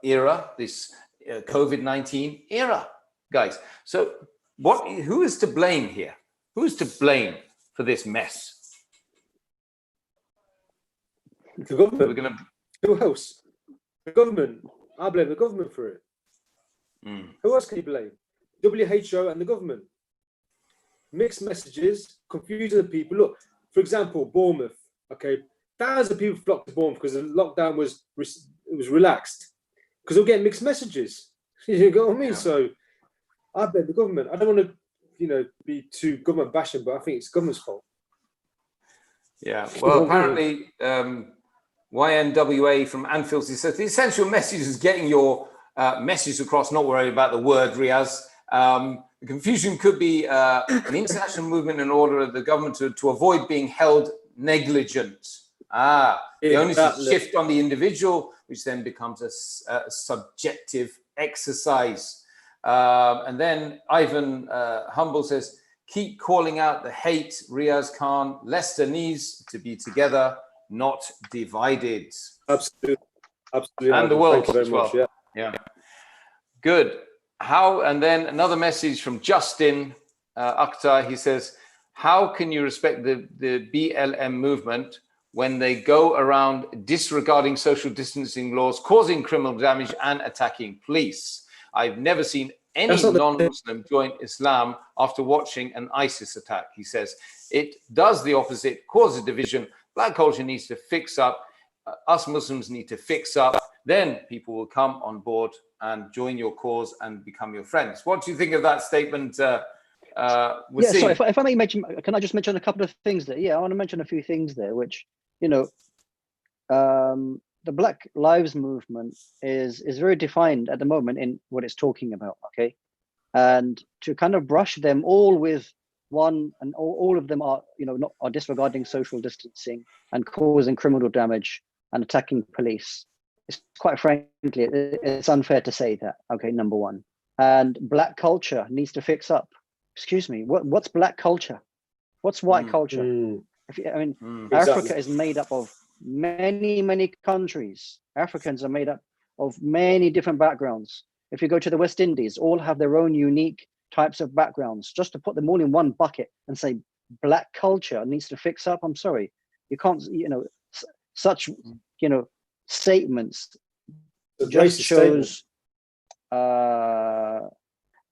era, this COVID-19 era, guys. So, who is to blame here? Who is to blame for this mess? The government. Who else? The government. I blame the government for it. Who else can you blame? WHO and the government. Mixed messages, confusing the people. Look, for example, Bournemouth. Okay, thousands of people flocked to Bournemouth because the lockdown was relaxed, because they'll get mixed messages. You know what I mean? Yeah. So I bet the government. I don't want to, be too government bashing, but I think it's government's fault. Yeah. Well, apparently, YNWA from Anfield says the essential message is getting your message across. Not worry about the word, Riaz. The confusion could be an international movement in order of the government to avoid being held negligent. The onus is shift on the individual, which then becomes a subjective exercise. And then Ivan Humble says, keep calling out the hate, Riaz Khan. Leicester needs to be together, not divided. Absolutely. Absolutely. And the world Thank you very as well. much. Yeah. Good. And then another message from Justin Akhtar. He says, how can you respect the BLM movement when they go around disregarding social distancing laws, causing criminal damage and attacking police? I've never seen any non-Muslim join Islam after watching an ISIS attack. He says, it does the opposite, causes division. Black culture needs to fix up. Us Muslims need to fix up. Then people will come on board and join your cause and become your friends. What do you think of that statement, Wasim? Yeah, so if I may mention, can I just mention a couple of things there? Yeah, I want to mention a few things there, which, the Black Lives Movement is very defined at the moment in what it's talking about, okay? And to kind of brush them all with one, and all of them are, are disregarding social distancing and causing criminal damage and attacking police. It's quite frankly, it's unfair to say that, okay, number one. And Black culture needs to fix up. Excuse me, what's Black culture? What's white culture? Africa is made up of many countries. Africans are made up of many different backgrounds. If you go to the West Indies, all have their own unique types of backgrounds. Just to put them all in one bucket and say Black culture needs to fix up, I'm sorry. You can't, such, statements just shows I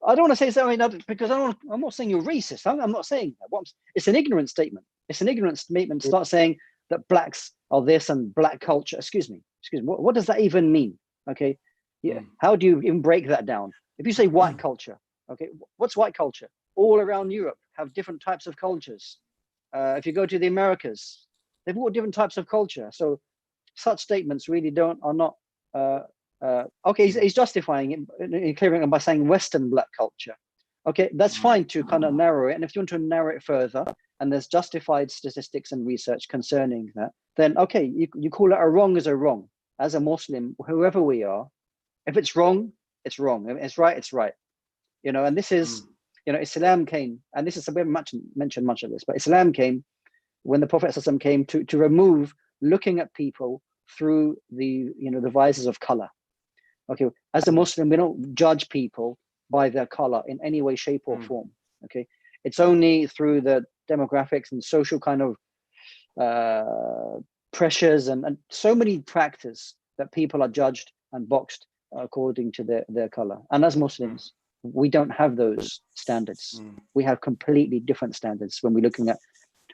don't want to say something because I'm not saying you're racist. I'm not saying that. It's an ignorant statement. It's an ignorant statement to start saying that blacks are this and Black culture. Excuse me. What does that even mean? Okay. Yeah. How do you even break that down? If you say white culture, okay, what's white culture? All around Europe have different types of cultures. If you go to the Americas, they've all different types of culture. So such statements really are not. Okay, he's justifying it, clearing it by saying Western Black culture. Okay, that's fine to kind of narrow it. And if you want to narrow it further, and there's justified statistics and research concerning that, then okay, you call it a wrong as a wrong. As a Muslim, whoever we are, if it's wrong, it's wrong. If it's right, it's right. And this is, Islam came, and this is, we haven't mentioned much of this, but Islam came when the Prophet ﷺ came to remove looking at people through the vices of color. Okay, as a Muslim, we don't judge people by their color in any way, shape, or form. Okay, it's only through the demographics and social kind of pressures and so many factors that people are judged and boxed according to their color. And as Muslims, we don't have those standards. We have completely different standards when we're looking at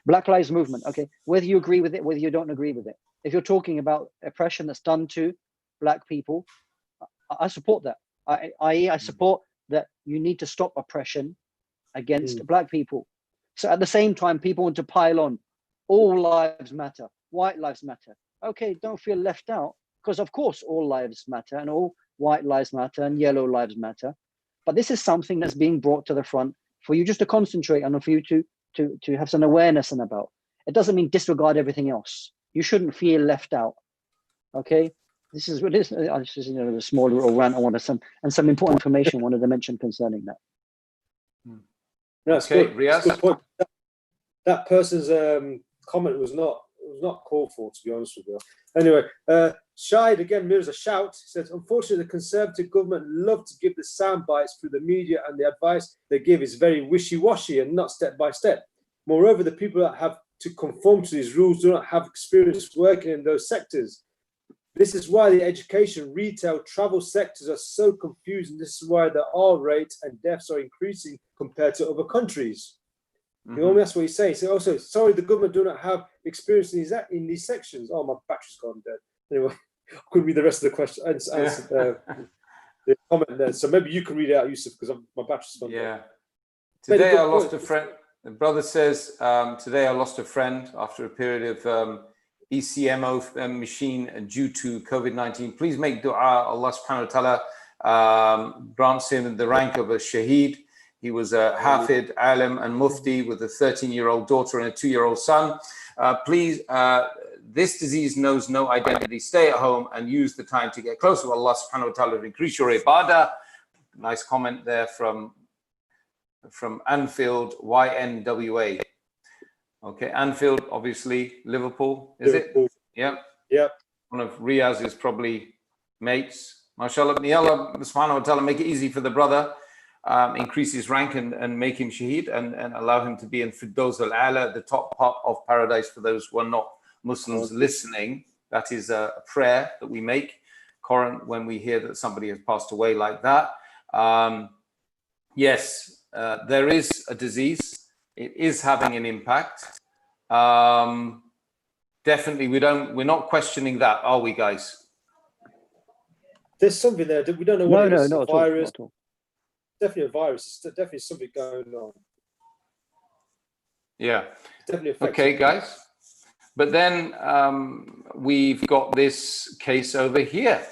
Black Lives Movement. Okay, whether you agree with it, whether you don't agree with it. If you're talking about oppression that's done to Black people, I support that. I support that you need to stop oppression against Black people. So at the same time, people want to pile on, all lives matter, white lives matter. Okay, don't feel left out, because of course all lives matter and all white lives matter and yellow lives matter. But this is something that's being brought to the front for you just to concentrate on, and for you to have some awareness about. It doesn't mean disregard everything else. You shouldn't feel left out. Okay, this is what it is. I just a small little rant. I wanted some important information I wanted to mention concerning that. That's okay, good. Riaz. That's a good point. That person's comment was not called for, to be honest with you. Anyway, Shahid again mirrors a shout. He says, unfortunately, the Conservative government love to give the sound bites through the media, and the advice they give is very wishy-washy and not step by step. Moreover, the people that have to conform to these rules do not have experience working in those sectors. This is why the education, retail, travel sectors are so confusing. This is why the R rate and deaths are increasing compared to other countries. You know, that's what he's saying. So also, sorry, the government do not have experience in these sections. Oh, my battery's gone dead. Anyway, I couldn't read the rest of the question. The comment there. So maybe you can read it out, Yusuf, because my battery's gone dead. Today I lost a friend. The brother says, today I lost a friend after a period of ECMO machine due to COVID-19. Please make dua. Allah subhanahu wa ta'ala grants him the rank of a shaheed. He was a hafid, alim and mufti with a 13-year-old daughter and a 2-year-old son. Please, this disease knows no identity. Stay at home and use the time to get closer to Allah subhanahu wa ta'ala to increase your ibadah. Nice comment there from Anfield, YNWA. Okay, Anfield, obviously, Liverpool, is it? Yeah. Yep. One of Riaz's probably mates. MashaAllah, may Allah subhanahu wa ta'ala make it easy for the brother, increase his rank and make him shaheed and allow him to be in Firdaus al-A'la, the top part of paradise for those who are not Muslims listening. That is a prayer that we make current when we hear that somebody has passed away like that. Yes, there is a disease. It is having an impact. Definitely, we're not questioning that, are we, guys? There's something there that we don't know what it is. No, a virus. not at all. Definitely a virus. There's definitely something going on. Yeah. Definitely okay, guys. But then we've got this case over here.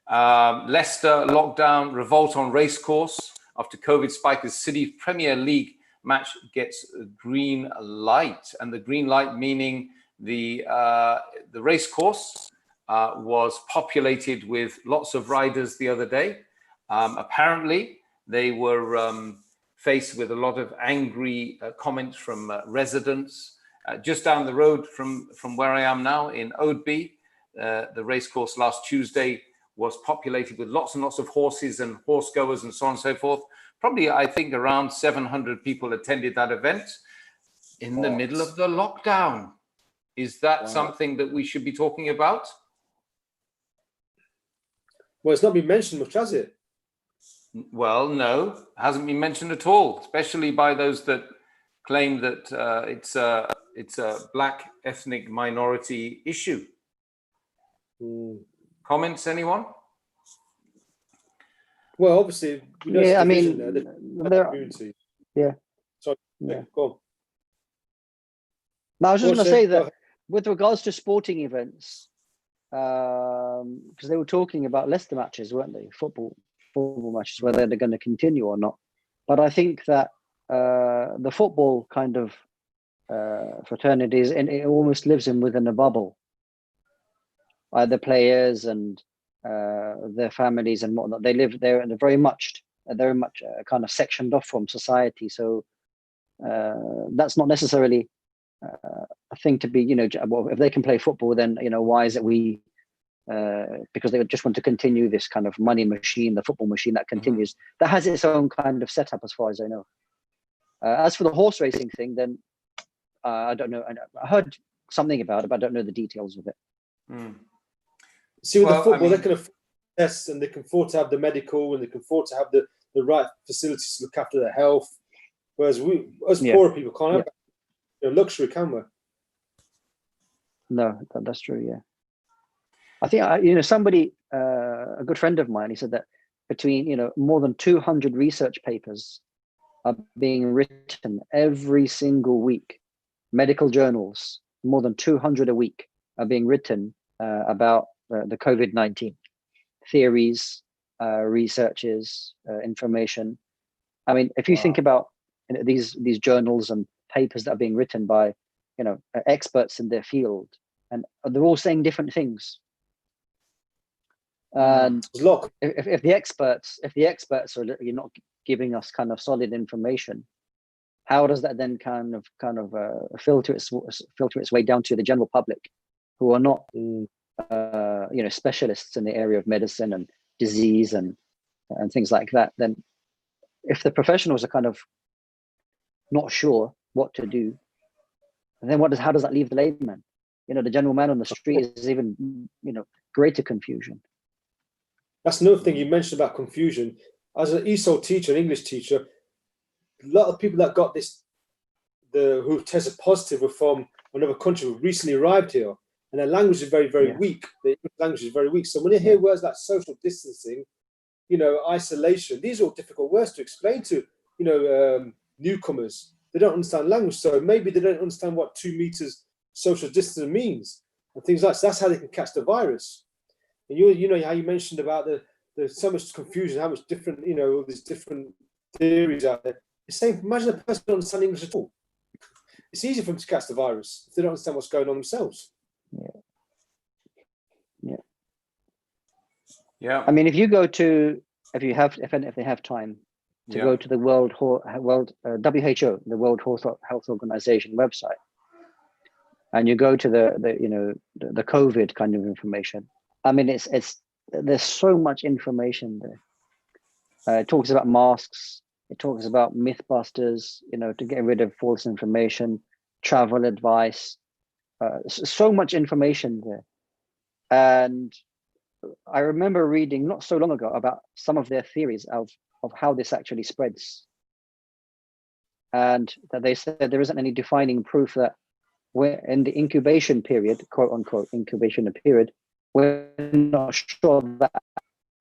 Leicester lockdown, revolt on racecourse after COVID spike as City Premier League match gets a green light. And the green light meaning the race course was populated with lots of riders the other day. Apparently, they were faced with a lot of angry comments from residents. Just down the road from where I am now in Oadby, the race course last Tuesday was populated with lots and lots of horses and horse goers and so on and so forth. Probably, I think, around 700 people attended that event in the middle of the lockdown. Is that something that we should be talking about? Well, it's not been mentioned much, has it? Well, no, hasn't been mentioned at all, especially by those that claim that it's a black ethnic minority issue. Comments, anyone? Well, obviously, yeah, I mean, yeah. Sorry, yeah. Go on. No, I was just going to say that with regards to sporting events, because they were talking about Leicester matches, weren't they? Football matches, whether they're going to continue or not. But I think that the football kind of fraternities, and it almost lives within a bubble. The players and their families and whatnot, they live there, and they're very much kind of sectioned off from society. So that's not necessarily a thing to be, well, if they can play football, then why is it we? Because they just want to continue this kind of money machine, the football machine that continues, that has its own kind of setup, as far as I know. As for the horse racing thing, then I don't know. I heard something about it, but I don't know the details of it. See, with the football, they can afford tests, and they can afford to have the medical, and they can afford to have the right facilities to look after their health. Whereas we, as poorer people, can't have luxury, can we? No, that's true. Yeah, I think somebody, a good friend of mine, he said that between more than 200 research papers are being written every single week. Medical journals, more than 200 a week, are being written about the COVID-19 theories, researches, information. I mean, if you think about these journals and papers that are being written by experts in their field, and they're all saying different things. And if the experts are not giving us kind of solid information, how does that then kind of filter its way down to the general public, who are not specialists in the area of medicine and disease and things like that? Then if the professionals are kind of not sure what to do, then how does that leave the layman? The general man on the street is even greater confusion. That's another thing you mentioned about confusion. As an ESOL teacher, an English teacher, a lot of people that got this who tested positive were from another country who recently arrived here, and their language is very, very weak. The English language is very weak. So when you hear words like social distancing, isolation, these are all difficult words to explain to, newcomers. They don't understand language, so maybe they don't understand what 2 meters social distance means and things like that. So that's how they can catch the virus. And you know how you mentioned about there's so much confusion, how much different, all these different theories out there. It's saying, imagine a person who doesn't understand English at all. It's easy for them to catch the virus if they don't understand what's going on themselves. Yeah. I mean, if you go to, if they have time to go to the WHO, the World Health Organization website, and you go to the COVID kind of information. I mean, there's so much information there. It talks about masks. It talks about mythbusters, to get rid of false information, travel advice, so much information there. And I remember reading not so long ago about some of their theories of how this actually spreads. And that they said there isn't any defining proof that we're in the incubation period, quote unquote, incubation period, we're not sure that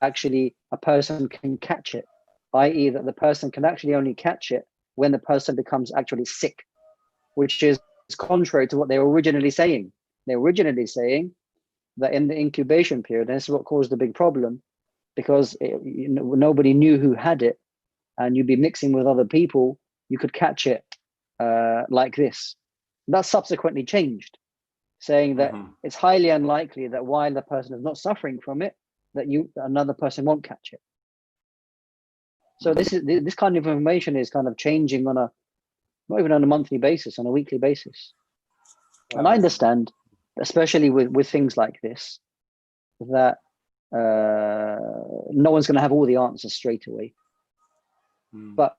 actually a person can catch it, i.e. that the person can actually only catch it when the person becomes actually sick, which is contrary to what they were originally saying. They were originally saying that in the incubation period, and this is what caused the big problem, because nobody knew who had it, and you'd be mixing with other people, you could catch it like this. That subsequently changed, saying that it's highly unlikely that while the person is not suffering from it, that another person won't catch it. So this kind of information is kind of changing on not even on a monthly basis, on a weekly basis. Wow. And I understand, especially with things like this, that no one's going to have all the answers straight away. But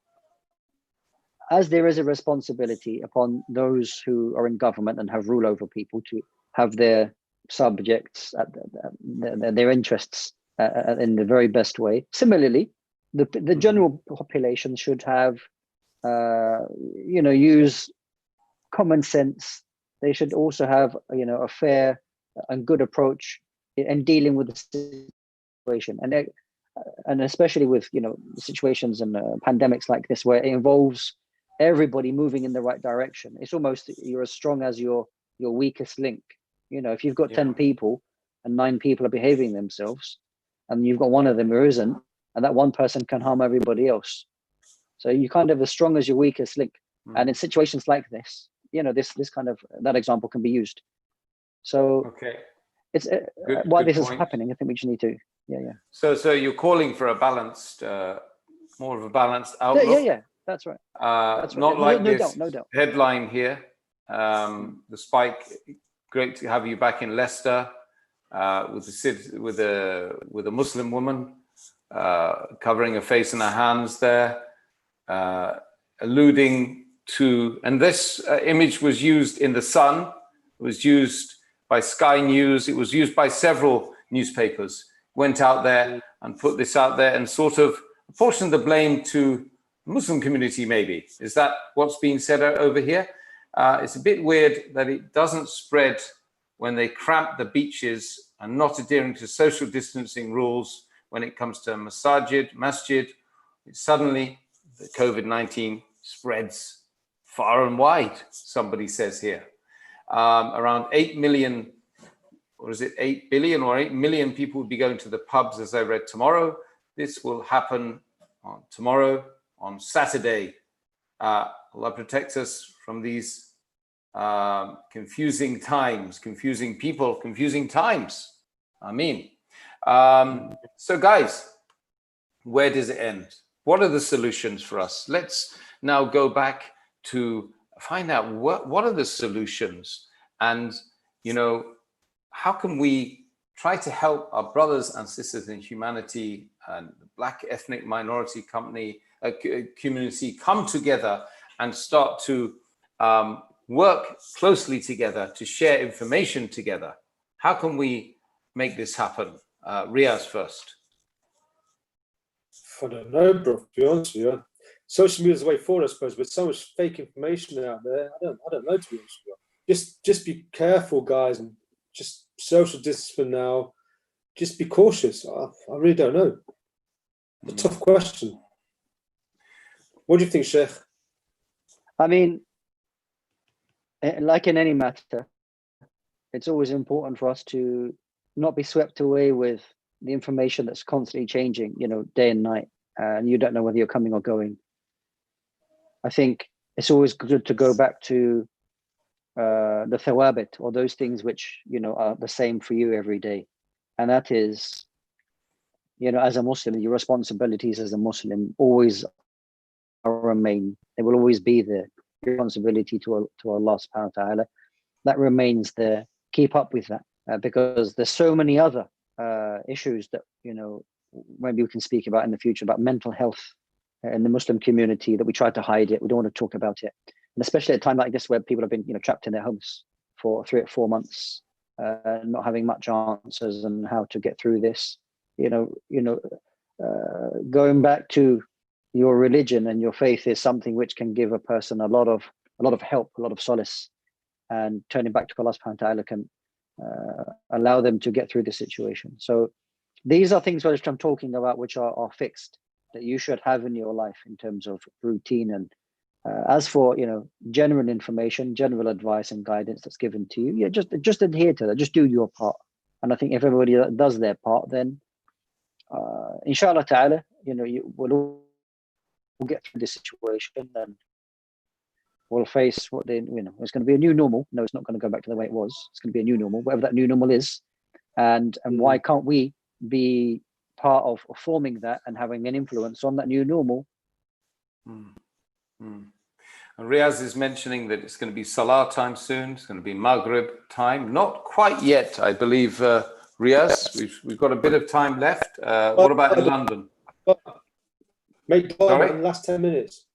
as there is a responsibility upon those who are in government and have rule over people to have their subjects, their interests in the very best way. Similarly, the general population should have, use common sense. They should also have, a fair and good approach in dealing with the situation, and especially with situations and pandemics like this, where it involves everybody moving in the right direction. It's almost you're as strong as your weakest link. If you've got 10 people and 9 people are behaving themselves, and you've got one of them who isn't, and that one person can harm everybody else. So you kind of as strong as your weakest link. And in situations like this, this kind of that example can be used. So it's why this is happening. I think we just need to So you're calling for a balanced, more of a balanced outlook. Yeah, that's right. That's right. Not like this no doubt. headline here. The spike. Great to have you back in Leicester with a Muslim woman covering her face and her hands there, alluding to. And this image was used in the Sun. It was used by Sky News. It was used by several newspapers. Went out there and put this out there and sort of apportioned the blame to the Muslim community, maybe. Is that what's being said over here? It's a bit weird that it doesn't spread when they cramp the beaches and not adhering to social distancing rules when it comes to masjid. Suddenly, the COVID-19 spreads far and wide, somebody says here. Around 8 million, or is it 8 billion or 8 million people will be going to the pubs, as I read tomorrow. This will happen tomorrow, on Saturday. Allah protects us from these confusing times, confusing people, confusing times. Ameen. So guys, where does it end? What are the solutions for us? Let's now go back to find out what are the solutions, and how can we try to help our brothers and sisters in humanity and the Black ethnic minority community come together and start to work closely together to share information together. How can we make this happen? Riaz first. I don't know, bro, to be honest with you. social media is the way forward, I suppose. With so much fake information out there, I don't know, to be honest with you. Just be careful, guys, and just social distance for now. Just be cautious. I really don't know. It's a tough question. What do you think, Sheikh? I mean, like in any matter, it's always important for us to not be swept away with the information that's constantly changing, day and night, and you don't know whether you're coming or going. I think it's always good to go back to the thawabit, or those things which, are the same for you every day. And that is, as a Muslim, your responsibilities as a Muslim always remain. They will always be there. Your responsibility to Allah subhanahu wa ta'ala, that remains there. Keep up with that, because there's so many other issues that, maybe we can speak about in the future, about mental health in the Muslim community, that we try to hide it. We don't want to talk about it. And especially at a time like this, where people have been, trapped in their homes for 3 or 4 months, not having much answers on how to get through this. Going back to your religion and your faith is something which can give a person a lot of help, a lot of solace, and turning back to Allah subhanahu wa ta'ala can allow them to get through the situation. So these are things which I'm talking about, which are fixed, that you should have in your life in terms of routine. And as for general information, general advice and guidance that's given to you, just adhere to that. Just do your part. And I think if everybody does their part, then inshallah ta'ala, we'll get through this situation, and we'll face what it's going to be a new normal. No, it's not going to go back to the way it was. It's going to be a new normal, whatever that new normal is. And why can't we be part of forming that and having an influence on that new normal? And Riaz is mentioning that it's going to be Salah time soon. It's going to be Maghrib time. Not quite yet, I believe, Riaz. We've got a bit of time left. What about in London? Make dua in the last 10 minutes.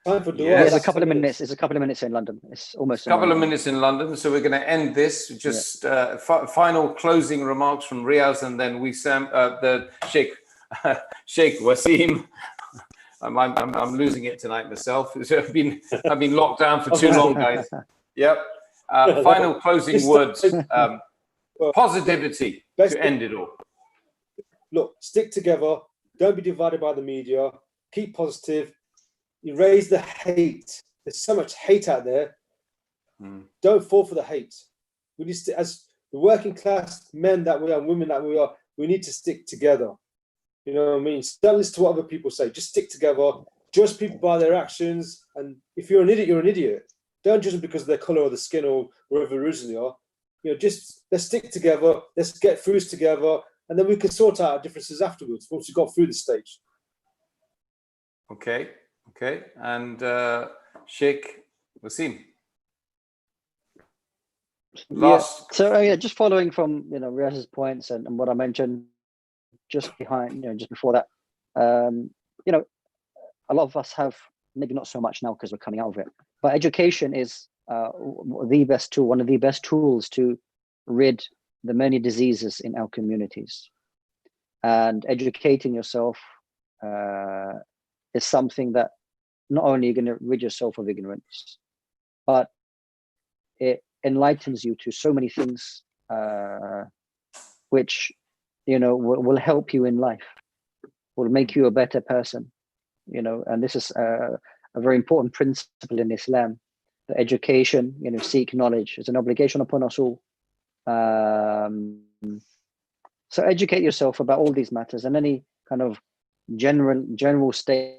Time for dua. Yeah, it's a couple of minutes. It's a couple of minutes in London. It's almost a couple of minutes in London. So we're going to end this. Just final closing remarks from Riaz, and then Wasim, the Sheikh Wasim. I'm losing it tonight myself. I've been locked down for too long, guys. Yep. Final closing words. Positivity to end it all. Look, stick together. Don't be divided by the media. Keep positive. Erase the hate. There's so much hate out there. Don't fall for the hate. We need to, as the working class men that we are, women that we are, we need to stick together. You know what I mean? Don't listen to what other people say. Just stick together. Judge people by their actions. And if you're an idiot, you're an idiot. Don't judge them because of their color or the skin or wherever originally are. Just let's stick together. Let's get through this together, and then we can sort out our differences afterwards once we got through the stage. Okay. And Sheikh Wasim. Last. So just following from Riaz's points and what I mentioned just behind, just before that, a lot of us have, maybe not so much now because we're coming out of it, but education is the best tool, one of the best tools to rid the many diseases in our communities. And educating yourself is something that not only you're going to rid yourself of ignorance, but it enlightens you to so many things which will help you in life, will make you a better person. And this is a very important principle in Islam. The education, seek knowledge, is an obligation upon us all. So educate yourself about all these matters, and any kind of general state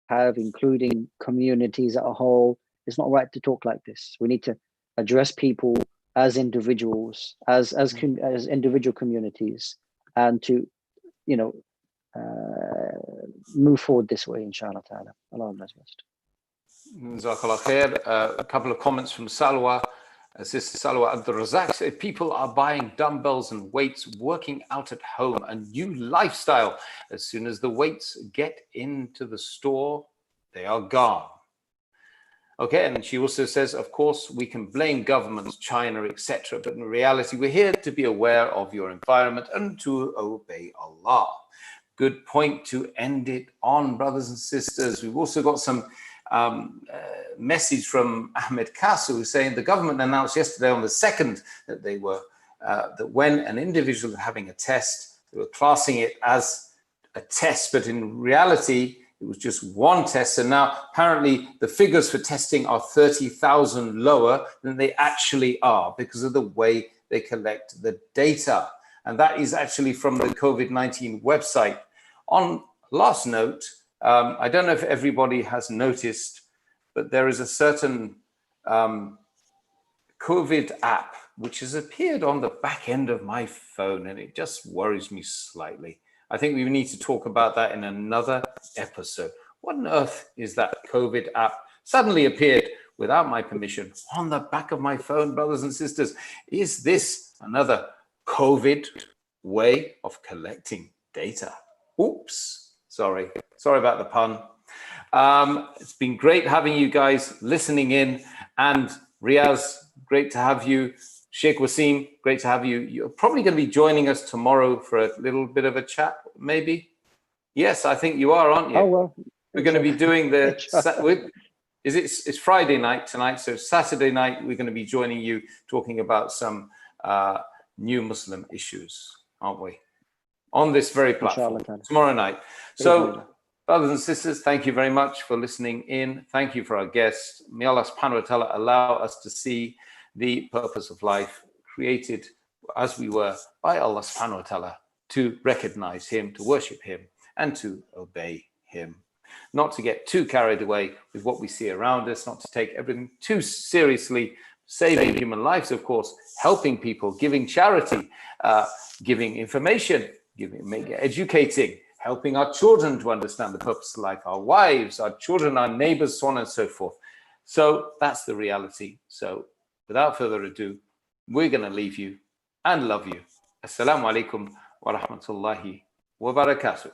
have, including communities as a whole. It's not right to talk like this. We need to address people as individuals, as individual communities, and to move forward this way, inshallah ta'ala. Allah knows best. Jazakallah khair. A couple of comments from Salwa. Sister Salwa Abdul Razak said, people are buying dumbbells and weights, working out at home, a new lifestyle. As soon as the weights get into the store, they are gone. Okay, and she also says, of course, we can blame governments, China, etc. But in reality, we're here to be aware of your environment and to obey Allah. good point to end it on, brothers and sisters. We've also got some message from Ahmed Kasu, who's saying the government announced yesterday on the 2nd that they were that when an individual is having a test, they were classing it as a test, but in reality, it was just one test. And now apparently the figures for testing are 30,000 lower than they actually are because of the way they collect the data. And that is actually from the COVID-19 website. On last note, I don't know if everybody has noticed, but there is a certain COVID app which has appeared on the back end of my phone, and it just worries me slightly. I think we need to talk about that in another episode. What on earth is that COVID app suddenly appeared without my permission on the back of my phone, brothers and sisters? Is this another COVID way of collecting data? Oops, sorry about the pun. It's been great having you guys listening in, and Riaz, great to have you. Sheikh Wasim, great to have you. You're probably going to be joining us tomorrow for a little bit of a chat, maybe? Yes, I think you are, aren't you? Oh, well. We're going to be doing it's Friday night tonight, so Saturday night we're going to be joining you talking about some new Muslim issues, aren't we? On this very platform, tomorrow night. So, brothers and sisters, thank you very much for listening in. Thank you for our guests. May Allah subhanahu wa ta'ala allow us to see the purpose of life created as we were by Allah subhanahu wa ta'ala, to recognize him, to worship him, and to obey him. Not to get too carried away with what we see around us, not to take everything too seriously, saving human lives, of course, helping people, giving charity, giving information, educating, helping our children to understand the purpose of life, our wives, our children, our neighbors, so on and so forth. So that's the reality. So without further ado, we're going to leave you and love you. Assalamu alaikum wa rahmatullahi wa barakatuh.